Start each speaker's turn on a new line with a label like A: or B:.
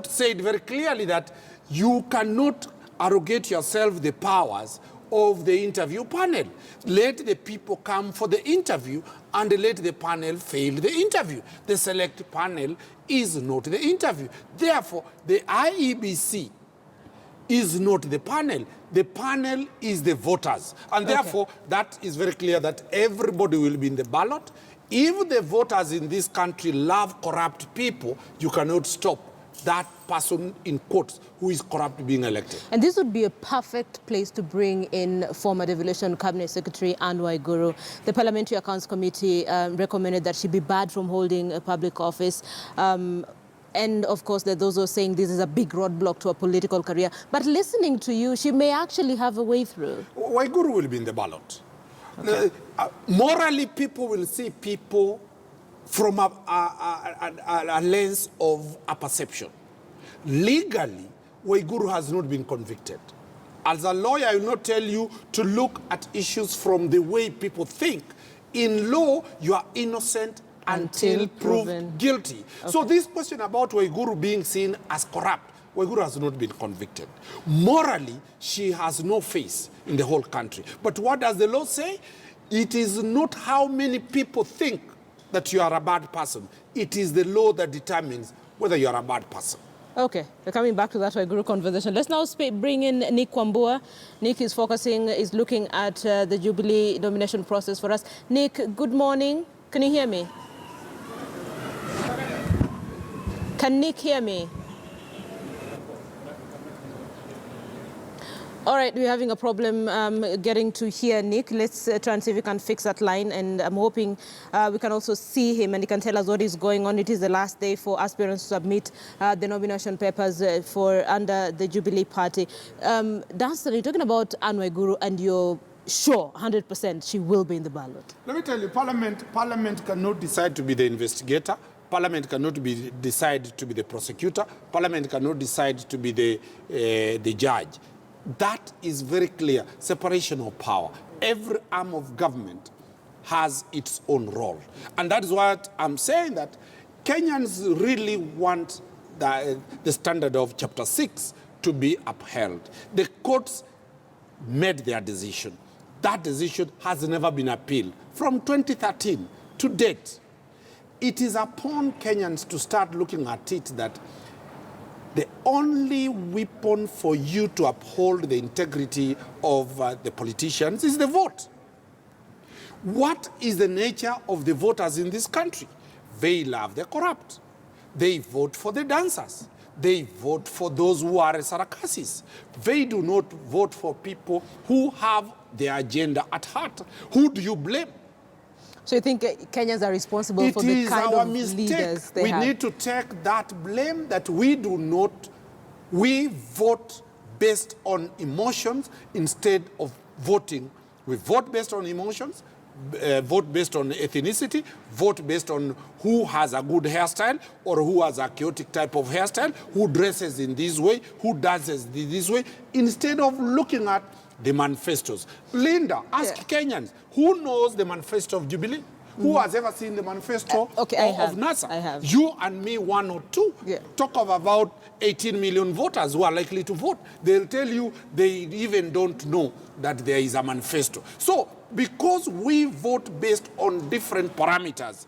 A: court said very clearly that you cannot arrogate yourself the powers of the interview panel. Let the people come for the interview and let the panel fail the interview. The select panel is not the interview. Therefore, the IEBC is not the panel. The panel is the voters. And therefore, that is very clear that everybody will be in the ballot. If the voters in this country love corrupt people, you cannot stop that person in quotes who is corrupt being elected.
B: And this would be a perfect place to bring in former Devolution Cabinet Secretary Anne Waiguru. The Parliamentary Accounts Committee recommended that she be barred from holding a public office. And of course, there are those who are saying this is a big roadblock to a political career. But listening to you, she may actually have a way through.
A: Waiguru will be in the ballot. Okay. Morally, people will see people from a lens of a perception. Legally, Waiguru has not been convicted. As a lawyer, I will not tell you to look at issues from the way people think. In law, you are innocent until proved guilty. So this question about Waiguru being seen as corrupt, Waiguru has not been convicted. Morally, she has no face in the whole country. But what does the law say? It is not how many people think that you are a bad person. It is the law that determines whether you are a bad person.
B: Okay, we're coming back to that Waiguru conversation. Let's now bring in Nick Kwambua. Nick is looking at the Jubilee nomination process for us. Nick, good morning. Can you hear me? Can Nick hear me? All right, we're having a problem getting to hear Nick. Let's try and see if we can fix that line. And I'm hoping we can also see him and he can tell us what is going on. It is the last day for aspirants to submit the nomination papers for under the Jubilee Party. Dunstan, you're talking about Anne Waiguru and you're sure 100% she will be in the ballot.
A: Let me tell you, Parliament cannot decide to be the investigator. Parliament cannot decide to be the prosecutor. Parliament cannot decide to be the judge. That is very clear, separation of power. Every arm of government has its own role. And that is what I'm saying, that Kenyans really want the standard of Chapter 6 to be upheld. The courts made their decision. That decision has never been appealed from 2013 to date. It is upon Kenyans to start looking at it that the only weapon for you to uphold the integrity of the politicians is the vote. What is the nature of the voters in this country? They love the corrupt. They vote for the dancers. They vote for those who are Saracasis. They do not vote for people who have their agenda at heart. Who do you blame?
B: So you think Kenyans are responsible for the kind of leaders they have?
A: We need to take that blame that we do not. We vote based on emotions instead of voting. We vote based on emotions, vote based on ethnicity, vote based on who has a good hairstyle or who has a chaotic type of hairstyle, who dresses in this way, who dances this way, instead of looking at the manifestos. Linda, ask Kenyans, who knows the manifesto of Jubilee? Who has ever seen the manifesto of NASA?
B: I have.
A: You and me, one or two. Talk of about 18 million voters who are likely to vote. They'll tell you they even don't know that there is a manifesto. So, because we vote based on different parameters,